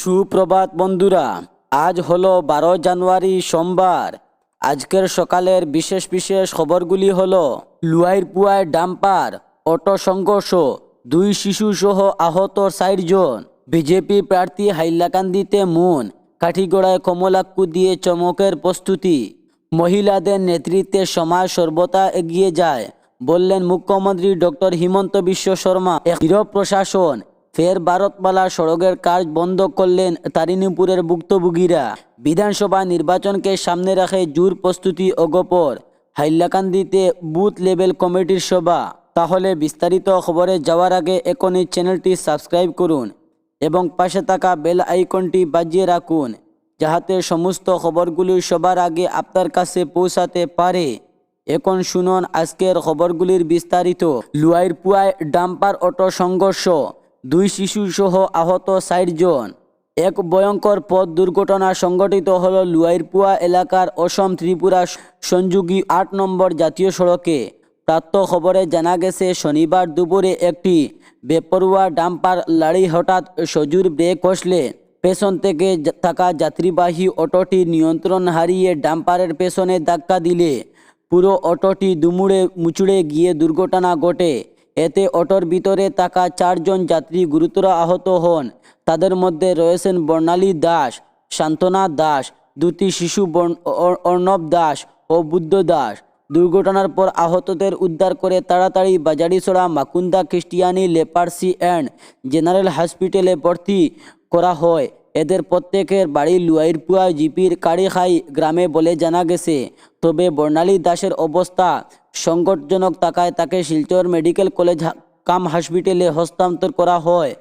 সুপ্রভাত বন্ধুরা, আজ হলো 12 জানুয়ারি সোমবার। আজকের সকালের বিশেষ বিশেষ খবরগুলি হলো: লুয়াইরপুয়ায় ডাম্পার অটো সংঘর্ষ, 2 শিশু সহ আহত 60 জন। বিজেপি প্রার্থী হাইলাকান্দিতে মুন, কাঠিগড়ায় কমলাক্কু দিয়ে চমকের প্রস্তুতি। মহিলাদের নেতৃত্বে সমাজ সর্বদা এগিয়ে যায়, বললেন মুখ্যমন্ত্রী ডক্টর হিমন্ত বিশ্ব শর্মা। নীরব প্রশাসন, ফের ভারতমালা সড়কের কাজ বন্ধ করলেন তারিণীপুরের ভুক্তভোগীরা। বিধানসভা নির্বাচনকে সামনে রেখে জোর প্রস্তুতি অগপর। হাইলাকান্দিতে বুথ লেভেল কমিটির সভা। তাহলে বিস্তারিত খবরে যাওয়ার আগে এখনই চ্যানেলটি সাবস্ক্রাইব করুন এবং পাশে থাকা বেল আইকনটি বাজিয়ে রাখুন, যাহাতে সমস্ত খবরগুলি সবার আগে আপনার কাছে পৌঁছাতে পারে। এখন শুনুন আজকের খবরগুলির বিস্তারিত। লুয়াইরপুয়ায় ডাম্পার অটো সংঘর্ষ, 2 শিশু সহ আহত 60 জন। এক ভয়ঙ্কর পথ দুর্ঘটনা সংঘটিত হল লুয়াইরপুয়া এলাকার অসম ত্রিপুরা সংযোগী 8 নম্বর জাতীয় সড়কে। প্রাপ্ত খবরে জানা গেছে, শনিবার দুপুরে একটি বেপরোয়া ডাম্পার লরি হঠাৎ সজোর ব্রেক কষলে পেছন থেকে থাকা যাত্রীবাহী অটোটি নিয়ন্ত্রণ হারিয়ে ডাম্পারের পেছনে ধাক্কা দিলে পুরো অটোটি দুমড়ে মুচড়ে গিয়ে দুর্ঘটনা ঘটে। এতে অটোর ভিতরে থাকা 4 জন যাত্রী গুরুতর আহত হন। তাদের মধ্যে রয়েছেন বর্ণালী দাস, শান্তনা দাস, 2টি শিশু অর্ণব দাস ও বুদ্ধ দাস। দুর্ঘটনার পর আহতদের উদ্ধার করে তাড়াতাড়ি বাজারিছড়া মাকুন্দা খ্রিস্টিয়ানি লেপার্সি অ্যান্ড জেনারেল হসপিটালে ভর্তি করা হয়। এদের প্রত্যেকের বাড়ি লুয়াইরপুয়া জিপির কাড়িখাই গ্রামে বলে জানা গেছে। তবে বর্ণালী দাসের অবস্থা সংকটজনক থাকায় তাকে শিলচর মেডিকেল কলেজ কাম হসপিটালে হস্তান্তর করা হয়।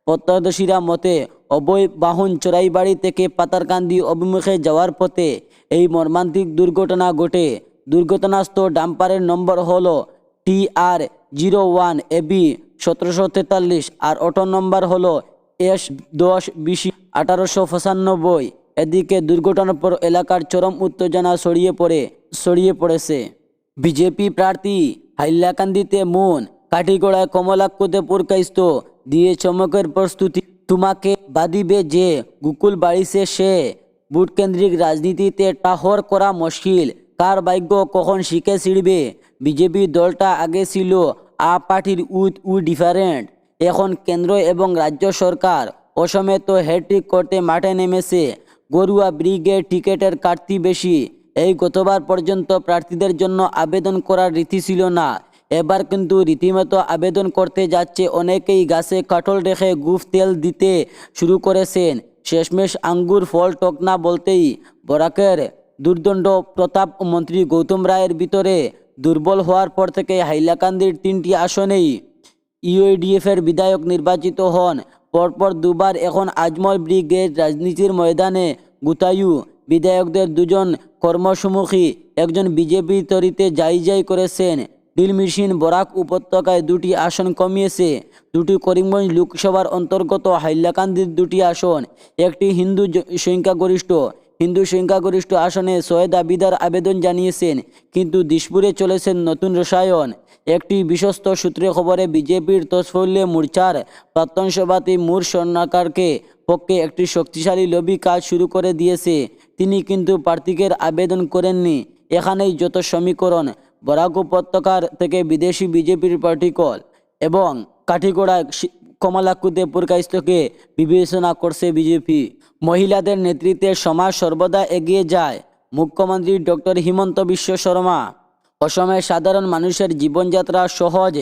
প্রত্যক্ষদর্শীরা মতে, অভয় বাহন চোরাইবাড়ি থেকে পাতারকান্দি অভিমুখে যাওয়ার পথে এই মর্মান্তিক দুর্ঘটনা ঘটে। দুর্ঘটনাস্থ ডাম্পারের নম্বর হলো TR01 AB 1743 আর অটো নম্বর হলো S10BC 1895। এদিকে দুর্ঘটনার পর এলাকার চরম উত্তেজনা ছড়িয়ে পড়েছে। বিজেপি প্রার্থী হাইলাকান্দিতে মুন, কাঠিগড়ায় কমলাক্কুতে পুরকাইস্ত দিয়ে চমকের প্রস্তুতি। তোমাকে বাদিবে যে গুকুল বাড়িছে সে। বুটকেন্দ্রিক রাজনীতিতে টাহর করা মুশকিল, কার ভাগ্য কখন শিখে ছিড়বে। বিজেপি দলটা আগে ছিল আ পার্টির উইথ ডিফারেন্ট। এখন কেন্দ্র এবং রাজ্য সরকার অসমে তো হ্যাট্রিক করতে মাঠে নেমেছে। গরুয়া ব্রিগেড টিকেটের কাটতি বেশি। এই গতবার পর্যন্ত প্রার্থীদের জন্য আবেদন করার রীতি ছিল না, এবার কিন্তু রীতিমতো আবেদন করতে যাচ্ছে। অনেকেই গাছে কাঠল রেখে গুফ তেল দিতে শুরু করেছেন। শেষমেশ আঙ্গুর ফল টক না বলতেই বরাকের দুর্দণ্ড প্রতাপ মন্ত্রী গৌতম রায়ের ভিতরে দুর্বল হওয়ার পর থেকে হাইলাকান্দির 3টি আসনেই ইউআইডিএফের বিধায়ক নির্বাচিত হন পরপর 2বার। এখন আজমল ব্রিগেড রাজনীতির ময়দানে গুতায়ু। বিধায়কদের 2 জন কর্মসম্মুখী, একজন বিজেপি তরিতে যাই করেছেন। ডিল মেশিন বরাক উপত্যকায় 2টি আসন কমিয়েছে। 2টি করিমগঞ্জ লোকসভার অন্তর্গত হাইলাকান্দির 2টি আসন। একটি হিন্দু সংখ্যাগরিষ্ঠ আসনে 6 দাবিদার আবেদন জানিয়েছেন, কিন্তু দিশপুরে চলেছেন নতুন রসায়ন। একটি বিশ্বস্ত সূত্রে খবরে বিজেপির তৎফলে মোর্চার প্রাক্তন সভাপতি মুর স্বর্ণাকারকে পক্ষে একটি শক্তিশালী লবি কাজ শুরু করে দিয়েছে। তিনি কিন্তু প্রার্থীকের আবেদন করেননি। এখানেই যত সমীকরণ। বরাক উপত্যকার থেকে বিদেশি বিজেপির পার্টিকল এবং কাঠিগড়ায় কমলাক্কুতে পুরকাইস্তকে বিবেচনা করছে বিজেপি। মহিলাদের নেতৃত্বে সমাজ সর্বদা এগিয়ে যায়, মুখ্যমন্ত্রী ডক্টর হিমন্ত বিশ্ব শর্মা। অসমের সাধারণ মানুষের জীবনযাত্রা সহজ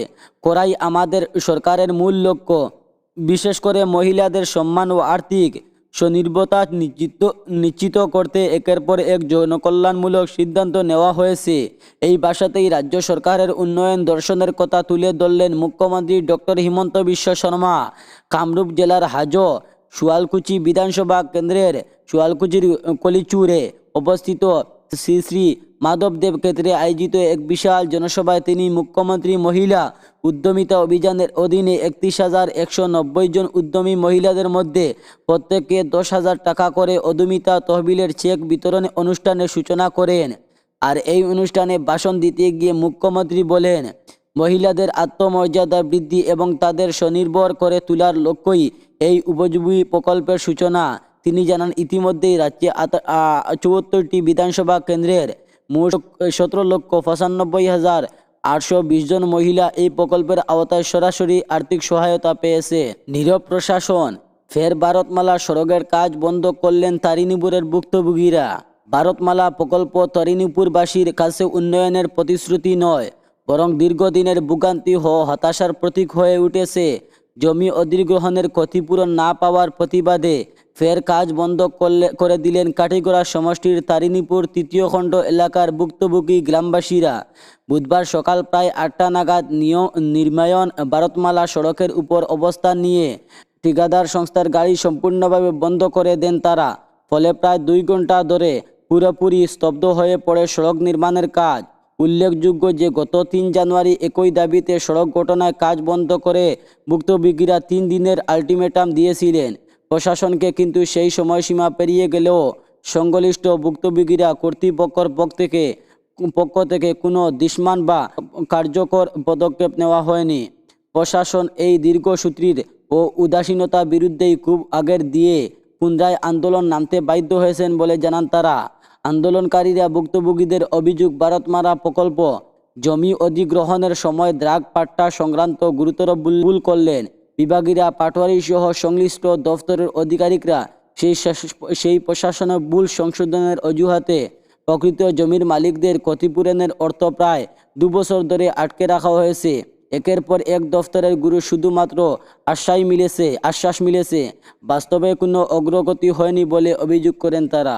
করাই আমাদের সরকারের মূল লক্ষ্য। বিশেষ করে মহিলাদের সম্মান ও আর্থিক স্বনির্ভরতা নিশ্চিত করতে একের পর এক জনকল্যাণমূলক সিদ্ধান্ত নেওয়া হয়েছে। এই ভাষাতেই রাজ্য সরকারের উন্নয়ন দর্শনের কথা তুলে ধরলেন মুখ্যমন্ত্রী ডক্টর হিমন্ত বিশ্ব শর্মা। কামরূপ জেলার হাজো শুয়ালকুচি বিধানসভা কেন্দ্রের শুয়ালকুচির কলিচুরে অবস্থিত শ্রী শ্রী মাধবদেব ক্ষেত্রে আয়োজিত এক বিশাল জনসভায় তিনি মুখ্যমন্ত্রী মহিলা উদ্যমিতা অভিযানের অধীনে 31,190 জন উদ্যমী মহিলাদের মধ্যে প্রত্যেককে 10,000 টাকা করে উদ্যমিতা তহবিলের চেক বিতরণের অনুষ্ঠানের সূচনা করেন। আর এই অনুষ্ঠানে ভাষণ দিতে গিয়ে মুখ্যমন্ত্রী বলেন, মহিলাদের আত্মমর্যাদা বৃদ্ধি এবং তাদের স্বনির্ভর করে তোলার লক্ষ্যই এই উপযোগী প্রকল্পের সূচনা। তিনি জানান, ইতিমধ্যেই রাজ্যে ৭৪টি বিধানসভা কেন্দ্রের মোট ১৭,৯৫,৮২০ জন মহিলা এই প্রকল্পের আওতায় সরাসরি আর্থিক সহায়তা পেয়েছে। নীরব প্রশাসন, ফের ভারতমালা সড়কের কাজ বন্ধ করলেন তারিণীপুরের ভুক্তভোগীরা। ভারতমালা প্রকল্প তারিণীপুরবাসীর কাছে উন্নয়নের প্রতিশ্রুতি নয়, বরং দীর্ঘদিনের ভোগান্তি ও হতাশার প্রতীক হয়ে উঠেছে। জমি অধিগ্রহণের ক্ষতিপূরণ না পাওয়ার প্রতিবাদে ফের কাজ বন্ধ করে দিলেন কাঠিগড়া সমষ্টির তারিণীপুর তৃতীয় খণ্ড এলাকার ভুক্তভোগী গ্রামবাসীরা। বুধবার সকাল প্রায় ৮টা নাগাদ নির্মাণ ভারতমালা সড়কের উপর অবস্থান নিয়ে ঠিকাদার সংস্থার গাড়ি সম্পূর্ণভাবে বন্ধ করে দেন তারা। ফলে প্রায় ২ ঘন্টা ধরে পুরোপুরি স্তব্ধ হয়ে পড়ে সড়ক নির্মাণের কাজ। উল্লেখযোগ্য যে গত ৩ জানুয়ারি একই দাবিতে সড়ক ঘটনায় কাজ বন্ধ করে ভুক্তভোগীরা 3 দিনের আলটিমেটাম দিয়েছিলেন প্রশাসনকে, কিন্তু সেই সময়সীমা পেরিয়ে গেলেও সংশ্লিষ্ট ভুক্তভোগীরা কর্তৃপক্ষের পক্ষ থেকে কোনো দৃশ্যমান বা কার্যকর পদক্ষেপ নেওয়া হয়নি। প্রশাসন এই দীর্ঘসূত্রির ও উদাসীনতার বিরুদ্ধেই খুব আগের দিয়ে পুনরায় আন্দোলন নামতে বাধ্য হয়েছেন বলে জানান তারা। আন্দোলনকারীরা ভুক্তভোগীদের অভিযোগ, ভারতমালা প্রকল্প জমি অধিগ্রহণের সময় দ্রাগ পাট্টা সংক্রান্ত গুরুতর ভুল করলেন বিভাগীরা, পাটোয়ারি সহ সংশ্লিষ্ট দফতরের আধিকারিকরা। সেই প্রশাসনের ভুল সংশোধনের অজুহাতে প্রকৃত জমির মালিকদের ক্ষতিপূরণের অর্থ প্রায় 2 বছর ধরে আটকে রাখা হয়েছে। একের পর এক দফতরের গুরু শুধুমাত্র আশ্বাস মিলেছে, বাস্তবে কোনো অগ্রগতি হয়নি বলে অভিযোগ করেন তারা।